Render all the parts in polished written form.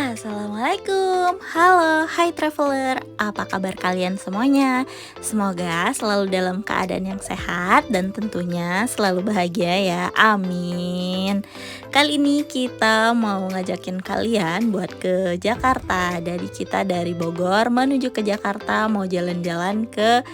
Assalamualaikum, halo, hai traveler, apa kabar kalian semuanya? Semoga selalu dalam keadaan yang sehat dan tentunya selalu bahagia ya, amin. Kali ini kita mau ngajakin kalian buat ke Jakarta. Kita dari Bogor menuju ke Jakarta, mau jalan-jalan ke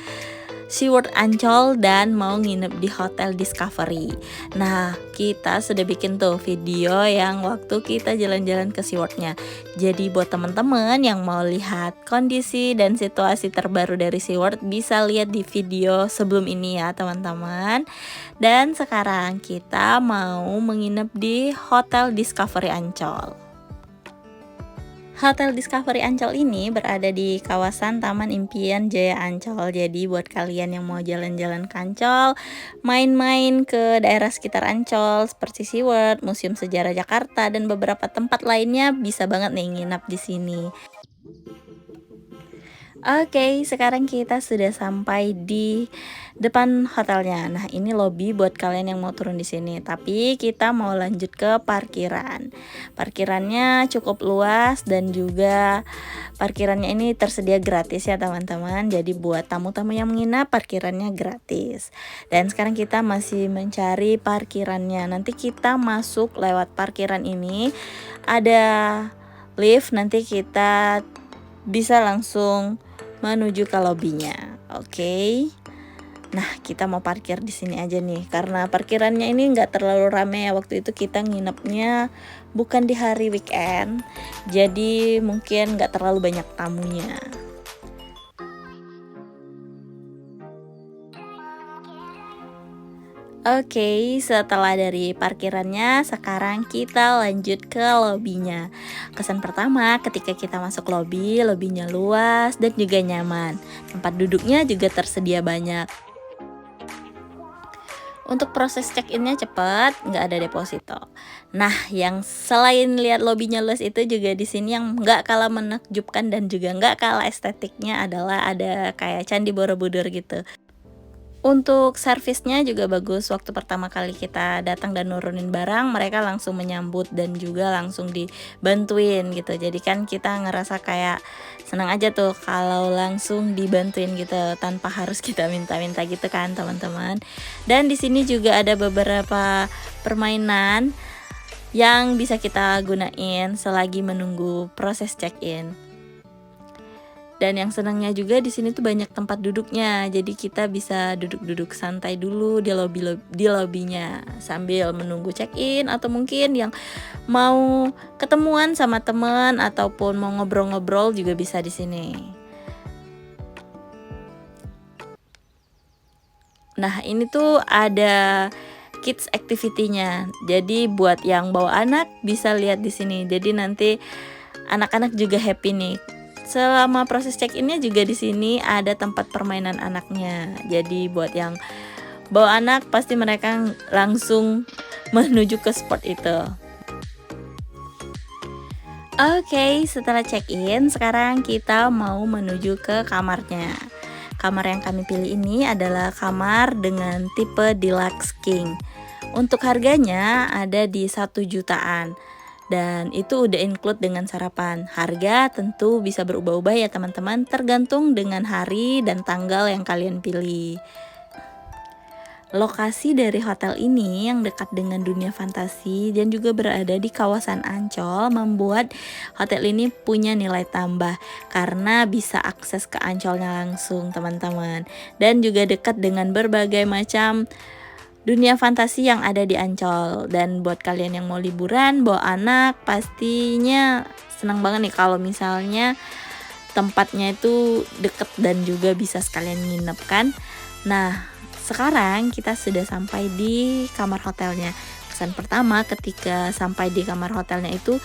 SeaWorld Ancol dan mau nginep di Hotel Discovery. Nah, kita sudah bikin tuh video yang waktu kita jalan-jalan ke SeaWorld-nya. Jadi buat teman-teman yang mau lihat kondisi dan situasi terbaru dari SeaWorld bisa lihat di video sebelum ini ya teman-teman. Dan sekarang kita mau menginap di Hotel Discovery Ancol. Hotel Discovery Ancol ini berada di kawasan Taman Impian Jaya Ancol. Jadi buat kalian yang mau jalan-jalan ke Ancol, main-main ke daerah sekitar Ancol seperti SeaWorld, Museum Sejarah Jakarta dan beberapa tempat lainnya bisa banget nih nginap di sini. Oke, sekarang kita sudah sampai di depan hotelnya. Nah, ini lobby buat kalian yang mau turun di sini. Tapi kita mau lanjut ke parkiran. Parkirannya cukup luas dan juga parkirannya ini tersedia gratis ya teman-teman. Jadi buat tamu-tamu yang menginap parkirannya gratis. Dan sekarang kita masih mencari parkirannya. Nanti kita masuk lewat parkiran ini. Ada lift, nanti kita bisa langsung menuju ke lobbynya. Oke. Nah, kita mau parkir di sini aja nih karena parkirannya ini nggak terlalu rame ya. Waktu itu kita nginepnya bukan di hari weekend, jadi mungkin nggak terlalu banyak tamunya. Oke, setelah dari parkirannya, sekarang kita lanjut ke lobbynya. Kesan pertama, ketika kita masuk lobby, lobbynya luas dan juga nyaman. Tempat duduknya juga tersedia banyak. Untuk proses check-innya cepat, nggak ada deposito. Nah, yang selain lihat lobbynya luas itu juga di sini yang nggak kalah menakjubkan dan juga nggak kalah estetiknya adalah ada kayak Candi Borobudur gitu. Untuk servisnya juga bagus. Waktu pertama kali kita datang dan nurunin barang, mereka langsung menyambut dan juga langsung dibantuin gitu. Jadi kan kita ngerasa kayak senang aja tuh kalau langsung dibantuin gitu tanpa harus kita minta-minta gitu kan teman-teman. Dan di sini juga ada beberapa permainan yang bisa kita gunain selagi menunggu proses check-in. Dan yang senangnya juga di sini tuh banyak tempat duduknya. Jadi kita bisa duduk-duduk santai dulu di lobbynya sambil menunggu check-in, atau mungkin yang mau ketemuan sama teman ataupun mau ngobrol-ngobrol juga bisa di sini. Nah, ini tuh ada kids activity-nya. Jadi buat yang bawa anak bisa lihat di sini. Jadi nanti anak-anak juga happy nih. Selama proses check-innya juga di sini ada tempat permainan anaknya. Jadi buat yang bawa anak pasti mereka langsung menuju ke spot itu. Oke, setelah check-in, sekarang kita mau menuju ke kamarnya. Kamar yang kami pilih ini adalah kamar dengan tipe Deluxe King. Untuk harganya ada di 1 jutaan. Dan itu udah include dengan sarapan. Harga tentu bisa berubah-ubah ya teman-teman, tergantung dengan hari dan tanggal yang kalian pilih. Lokasi dari hotel ini yang dekat dengan dunia fantasi dan juga berada di kawasan Ancol membuat hotel ini punya nilai tambah karena bisa akses ke Ancolnya langsung teman-teman. Dan juga dekat dengan berbagai macam dunia fantasi yang ada di Ancol. Dan buat kalian yang mau liburan bawa anak pastinya senang banget nih kalau misalnya tempatnya itu deket dan juga bisa sekalian nginep kan. Nah, sekarang kita sudah sampai di kamar hotelnya. Kesan pertama ketika sampai di kamar hotelnya itu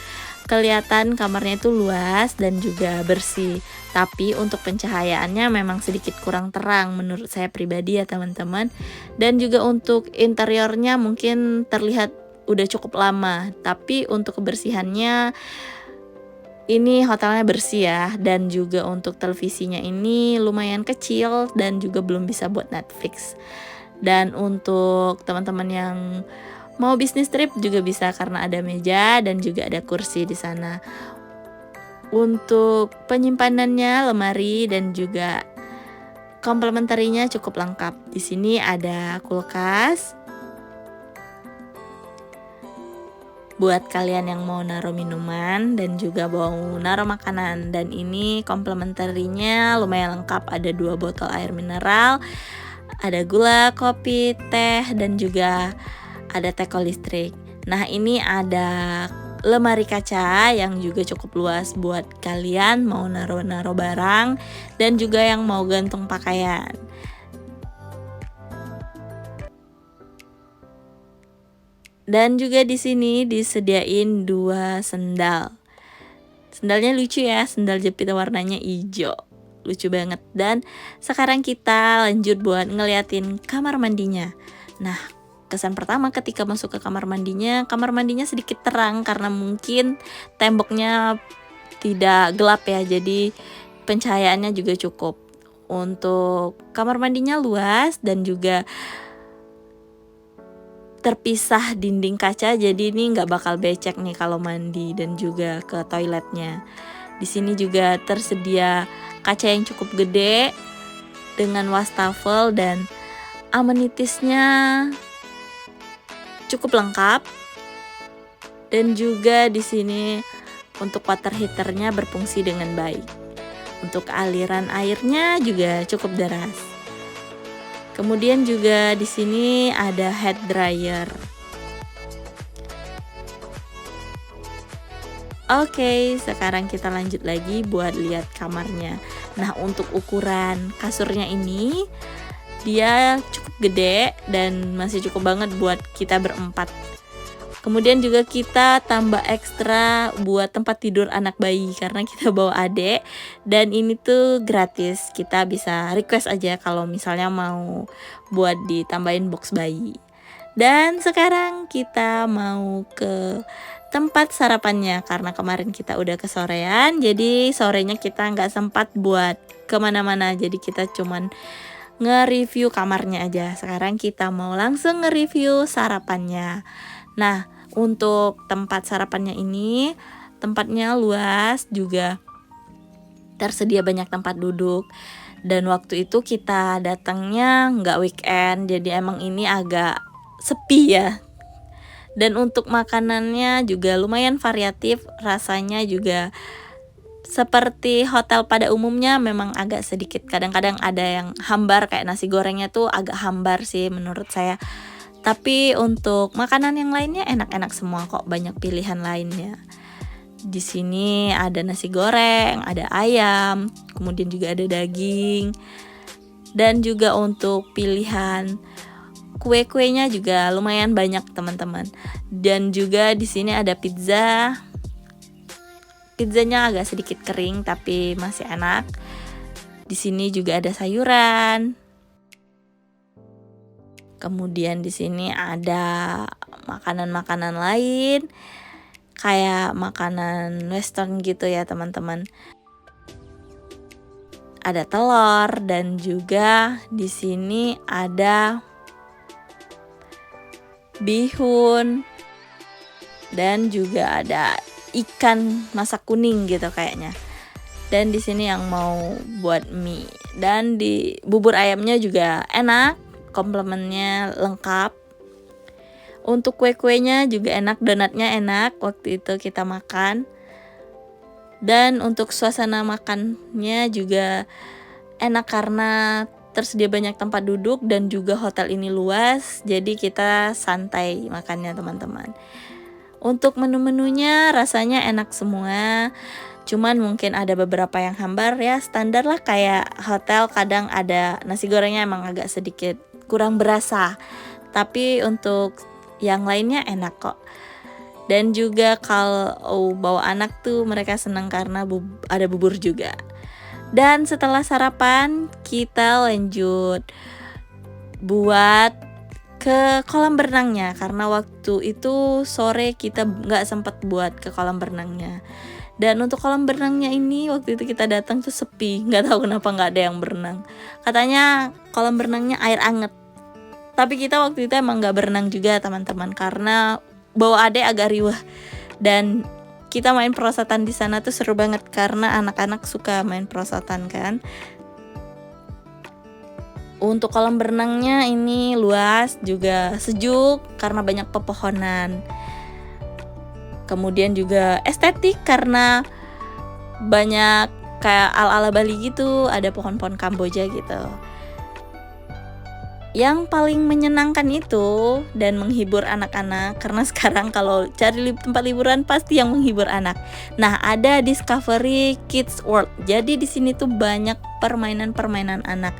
kelihatan kamarnya itu luas dan juga bersih. Tapi untuk pencahayaannya memang sedikit kurang terang menurut saya pribadi ya teman-teman. Dan juga untuk interiornya mungkin terlihat udah cukup lama. Tapi untuk kebersihannya ini hotelnya bersih ya. Dan juga untuk televisinya ini lumayan kecil dan juga belum bisa buat Netflix. Dan untuk teman-teman yang mau bisnis trip juga bisa karena ada meja dan juga ada kursi di sana. Untuk penyimpanannya lemari dan juga komplementarinya cukup lengkap. Di sini ada kulkas buat kalian yang mau naruh minuman dan juga mau naruh makanan, dan ini komplementarinya lumayan lengkap. Ada 2 botol air mineral, ada gula, kopi, teh, dan juga ada teko listrik. Nah, ini ada lemari kaca yang juga cukup luas buat kalian mau naruh-naruh barang dan juga yang mau gantung pakaian. Dan juga di sini disediain 2 sendal. Sendalnya lucu ya, sendal jepit warnanya hijau. Lucu banget. Dan sekarang kita lanjut buat ngeliatin kamar mandinya. Nah, kesan pertama ketika masuk ke kamar mandinya sedikit terang karena mungkin temboknya tidak gelap ya, jadi pencahayaannya juga cukup. Untuk kamar mandinya luas dan juga terpisah dinding kaca, jadi ini nggak bakal becek nih kalau mandi dan juga ke toiletnya. Di sini juga tersedia kaca yang cukup gede dengan wastafel dan amenitiesnya cukup lengkap. Dan juga di sini untuk water heaternya berfungsi dengan baik. Untuk aliran airnya juga cukup deras. Kemudian juga di sini ada head dryer. Oke, sekarang kita lanjut lagi buat lihat kamarnya. Nah, untuk ukuran kasurnya ini dia cukup gede dan masih cukup banget buat kita berempat. Kemudian juga kita tambah ekstra buat tempat tidur anak bayi karena kita bawa adik, dan ini tuh gratis. Kita bisa request aja kalau misalnya mau buat ditambahin box bayi. Dan sekarang kita mau ke tempat sarapannya karena kemarin kita udah kesorean, jadi sorenya kita nggak sempat buat kemana-mana, jadi kita cuman nge-review kamarnya aja. Sekarang kita mau langsung nge-review sarapannya. Nah, untuk tempat sarapannya ini tempatnya luas, juga tersedia banyak tempat duduk. Dan waktu itu kita datangnya nggak weekend, jadi emang ini agak sepi ya. Dan untuk makanannya juga lumayan variatif, rasanya juga seperti hotel pada umumnya, memang agak sedikit kadang-kadang ada yang hambar, kayak nasi gorengnya tuh agak hambar sih menurut saya. Tapi untuk makanan yang lainnya enak-enak semua kok, banyak pilihan lainnya. Di sini ada nasi goreng, ada ayam, kemudian juga ada daging. Dan juga untuk pilihan kue-kuenya juga lumayan banyak teman-teman. Dan juga di sini ada pizza. Pizzanya agak sedikit kering tapi masih enak. Di sini juga ada sayuran. Kemudian di sini ada makanan-makanan lain kayak makanan western gitu ya teman-teman. Ada telur dan juga di sini ada bihun dan juga ada ikan masak kuning gitu kayaknya. Dan di sini yang mau buat mie, dan di bubur ayamnya juga enak, komplemennya lengkap. Untuk kue-kuenya juga enak, donatnya enak waktu itu kita makan. Dan untuk suasana makannya juga enak karena tersedia banyak tempat duduk dan juga hotel ini luas, jadi kita santai makannya teman-teman. Untuk menu-menunya rasanya enak semua, cuman mungkin ada beberapa yang hambar ya, standar lah kayak hotel, kadang ada nasi gorengnya emang agak sedikit kurang berasa, tapi untuk yang lainnya enak kok. Dan juga kalau bawa anak tuh mereka senang karena ada bubur juga. Dan setelah sarapan kita lanjut buat ke kolam berenangnya karena waktu itu sore kita nggak sempat buat ke kolam berenangnya. Dan untuk kolam berenangnya ini waktu itu kita datang tuh sepi, nggak tahu kenapa nggak ada yang berenang. Katanya kolam berenangnya air anget, tapi kita waktu itu emang nggak berenang juga teman-teman karena bawa adek agak riwah. Dan kita main perosotan di sana tuh seru banget karena anak-anak suka main perosotan kan. Untuk kolam berenangnya ini luas, juga sejuk karena banyak pepohonan. Kemudian juga estetik karena banyak kayak ala-ala Bali gitu, ada pohon-pohon Kamboja gitu. Yang paling menyenangkan itu dan menghibur anak-anak, karena sekarang kalau cari tempat liburan pasti yang menghibur anak. Nah, ada Discovery Kids World. Jadi di sini tuh banyak permainan-permainan anak.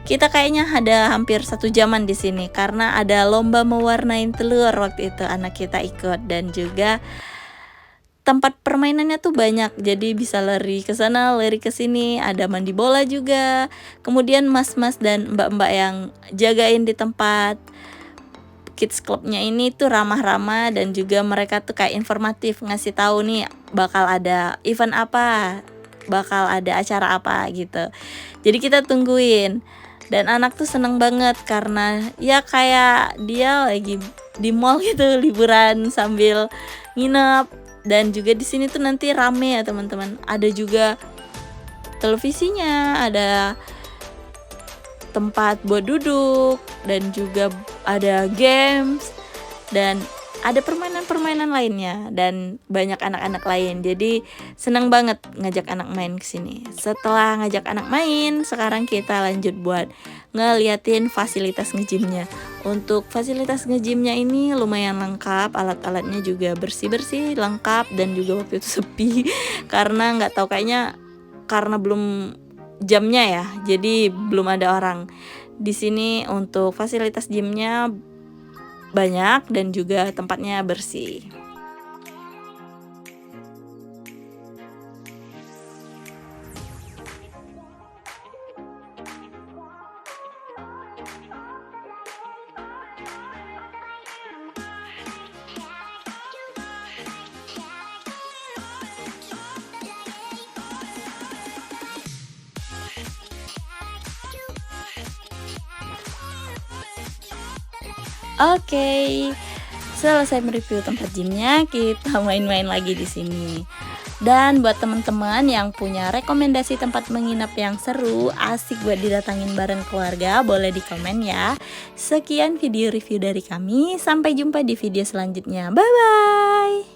Kita kayaknya ada hampir 1 jaman di sini karena ada lomba mewarnain telur waktu itu anak kita ikut, dan juga tempat permainannya tuh banyak, jadi bisa lari ke sana, lari ke sini, ada mandi bola juga. Kemudian mas-mas dan mbak-mbak yang jagain di tempat kids clubnya ini tuh ramah-ramah, dan juga mereka tuh kayak informatif, ngasih tahu nih bakal ada event apa, bakal ada acara apa gitu. Jadi kita tungguin, dan anak tuh seneng banget karena ya kayak dia lagi di mall gitu, liburan sambil nginep. Dan juga di sini tuh nanti rame ya teman-teman. Ada juga televisinya, ada tempat buat duduk, dan juga ada games, dan ada permainan-permainan lainnya, dan banyak anak-anak lain. Jadi senang banget ngajak anak main ke sini. Setelah ngajak anak main, sekarang kita lanjut buat ngeliatin fasilitas nge-gymnya. Untuk fasilitas nge-gymnya ini lumayan lengkap, alat-alatnya juga bersih-bersih, lengkap, dan juga waktu itu sepi karena nggak tahu, kayaknya karena belum jamnya ya, jadi belum ada orang. Di sini untuk fasilitas gymnya banyak dan juga tempatnya bersih. Oke, selesai mereview tempat gymnya, kita main-main lagi di sini. Dan buat teman-teman yang punya rekomendasi tempat menginap yang seru, asik buat didatangin bareng keluarga, boleh di komen ya. Sekian video review dari kami, sampai jumpa di video selanjutnya. Bye bye.